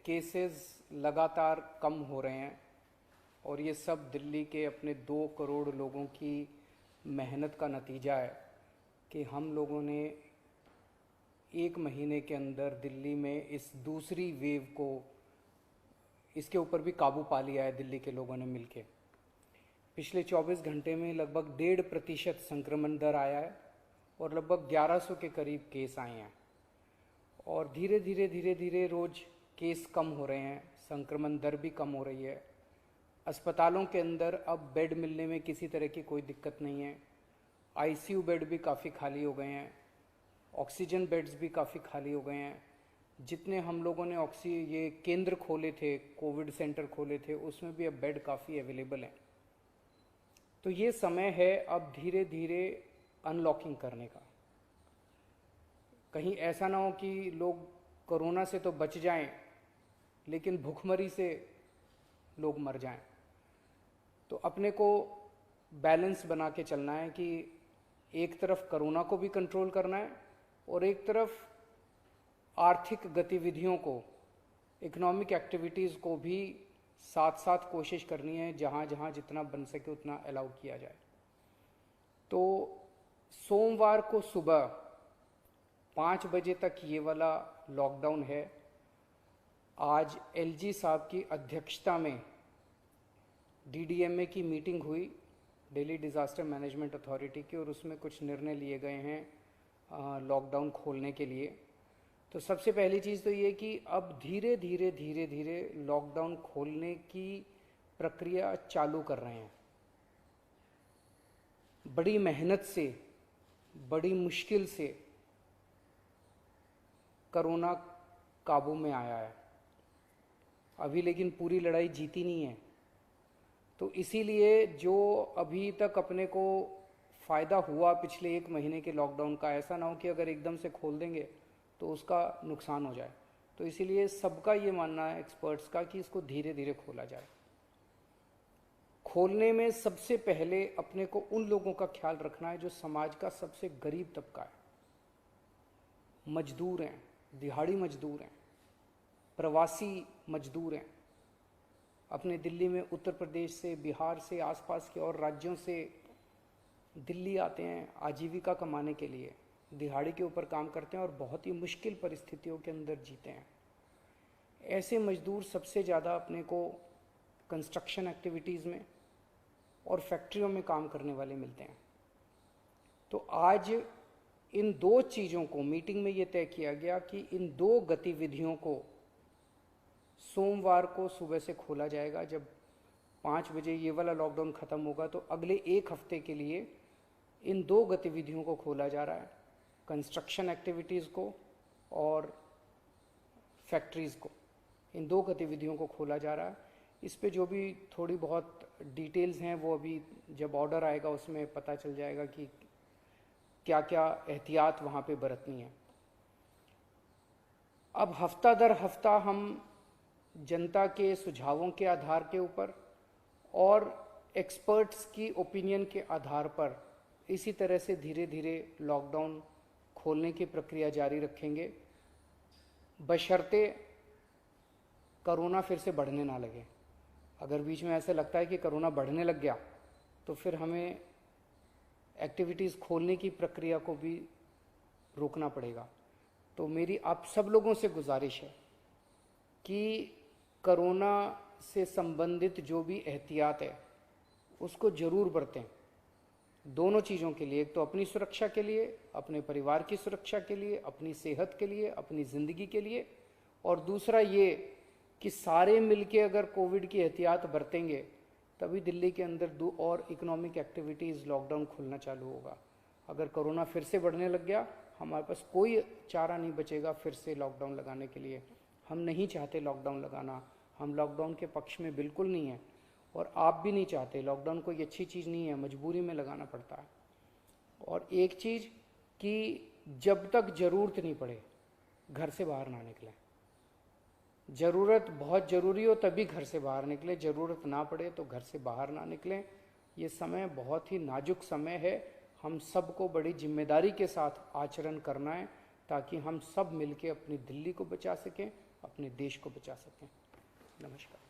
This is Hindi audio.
केसेस लगातार कम हो रहे हैं और ये सब दिल्ली के अपने 2 करोड़ लोगों की मेहनत का नतीजा है कि हम लोगों ने 1 महीने के अंदर दिल्ली में इस दूसरी वेव को, इसके ऊपर भी काबू पा लिया है दिल्ली के लोगों ने मिलके। पिछले 24 घंटे में लगभग 1.5% संक्रमण दर आया है और लगभग 1100 के करीब केस आए हैं और धीरे धीरे रोज केस कम हो रहे हैं, संक्रमण दर भी कम हो रही है। अस्पतालों के अंदर अब बेड मिलने में किसी तरह की कोई दिक्कत नहीं है। आईसीयू बेड भी काफ़ी खाली हो गए हैं, ऑक्सीजन बेड्स भी काफ़ी खाली हो गए हैं। जितने हम लोगों ने ये केंद्र खोले थे, कोविड सेंटर खोले थे, उसमें भी अब बेड काफ़ी अवेलेबल हैं। तो ये समय है अब धीरे धीरे अनलॉकिंग करने का। कहीं ऐसा ना हो कि लोग कोरोना से तो बच जाएं लेकिन भूखमरी से लोग मर जाएं। तो अपने को बैलेंस बना के चलना है कि एक तरफ कोरोना को भी कंट्रोल करना है और एक तरफ आर्थिक गतिविधियों को, इकोनॉमिक एक्टिविटीज़ को भी साथ साथ कोशिश करनी है, जहाँ जहाँ जितना बन सके उतना अलाउ किया जाए। तो सोमवार को सुबह 5 बजे तक ये वाला लॉकडाउन है। आज एलजी साहब की अध्यक्षता में डीडीएमए की मीटिंग हुई, दिल्ली डिज़ास्टर मैनेजमेंट अथॉरिटी की, और उसमें कुछ निर्णय लिए गए हैं लॉकडाउन खोलने के लिए। तो सबसे पहली चीज़ तो ये कि अब धीरे धीरे लॉकडाउन खोलने की प्रक्रिया चालू कर रहे हैं। बड़ी मेहनत से, बड़ी मुश्किल से कोरोना काबू में आया है अभी, लेकिन पूरी लड़ाई जीती नहीं है। तो इसीलिए जो अभी तक अपने को फ़ायदा हुआ पिछले 1 महीने के लॉकडाउन का, ऐसा ना हो कि अगर एकदम से खोल देंगे तो उसका नुकसान हो जाए। तो इसीलिए सबका ये मानना है, एक्सपर्ट्स का, कि इसको धीरे धीरे खोला जाए। खोलने में सबसे पहले अपने को उन लोगों का ख्याल रखना है जो समाज का सबसे गरीब तबका है। मजदूर हैं, दिहाड़ी मजदूर हैं, प्रवासी मजदूर हैं। अपने दिल्ली में उत्तर प्रदेश से, बिहार से, आसपास के और राज्यों से दिल्ली आते हैं आजीविका कमाने के लिए, दिहाड़ी के ऊपर काम करते हैं और बहुत ही मुश्किल परिस्थितियों के अंदर जीते हैं। ऐसे मजदूर सबसे ज़्यादा अपने को कंस्ट्रक्शन एक्टिविटीज़ में और फैक्ट्रियों में काम करने वाले मिलते हैं। तो आज इन 2 चीज़ों को, मीटिंग में ये तय किया गया कि इन 2 गतिविधियों को सोमवार को सुबह से खोला जाएगा। जब 5 बजे ये वाला लॉकडाउन ख़त्म होगा तो अगले 1 हफ्ते के लिए इन 2 गतिविधियों को खोला जा रहा है, कंस्ट्रक्शन एक्टिविटीज़ को और फैक्ट्रीज़ को। इन 2 गतिविधियों को खोला जा रहा है। इस पे जो भी थोड़ी बहुत डिटेल्स हैं वो अभी जब ऑर्डर आएगा उसमें पता चल जाएगा कि क्या क्या एहतियात वहाँ पे बरतनी है। अब हफ्ता दर हफ्ता हम जनता के सुझावों के आधार के ऊपर और एक्सपर्ट्स की ओपिनियन के आधार पर इसी तरह से धीरे धीरे लॉकडाउन खोलने की प्रक्रिया जारी रखेंगे, बशर्ते कोरोना फिर से बढ़ने ना लगे। अगर बीच में ऐसे लगता है कि कोरोना बढ़ने लग गया तो फिर हमें एक्टिविटीज़ खोलने की प्रक्रिया को भी रोकना पड़ेगा। तो मेरी आप सब लोगों से गुजारिश है कि कोरोना से संबंधित जो भी एहतियात है उसको ज़रूर बरतें, दोनों चीज़ों के लिए। एक तो अपनी सुरक्षा के लिए, अपने परिवार की सुरक्षा के लिए, अपनी सेहत के लिए, अपनी ज़िंदगी के लिए, और दूसरा ये कि सारे मिलके अगर कोविड की एहतियात बरतेंगे तभी दिल्ली के अंदर 2 और इकोनॉमिक एक्टिविटीज़ लॉकडाउन खुलना चालू होगा। अगर कोरोना फिर से बढ़ने लग गया, हमारे पास कोई चारा नहीं बचेगा फिर से लॉकडाउन लगाने के लिए। हम नहीं चाहते लॉकडाउन लगाना, हम लॉकडाउन के पक्ष में बिल्कुल नहीं है और आप भी नहीं चाहते। लॉकडाउन कोई अच्छी चीज़ नहीं है, मजबूरी में लगाना पड़ता है। और एक चीज़ कि जब तक ज़रूरत नहीं पड़े घर से बाहर ना निकलें। ज़रूरत बहुत ज़रूरी हो तभी घर से बाहर निकले, ज़रूरत ना पड़े तो घर से बाहर ना निकलें। ये समय बहुत ही नाजुक समय है, हम सबको बड़ी जिम्मेदारी के साथ आचरण करना है ताकि हम सब मिलके अपनी दिल्ली को बचा सकें, अपने देश को बचा सकें। नमस्कार।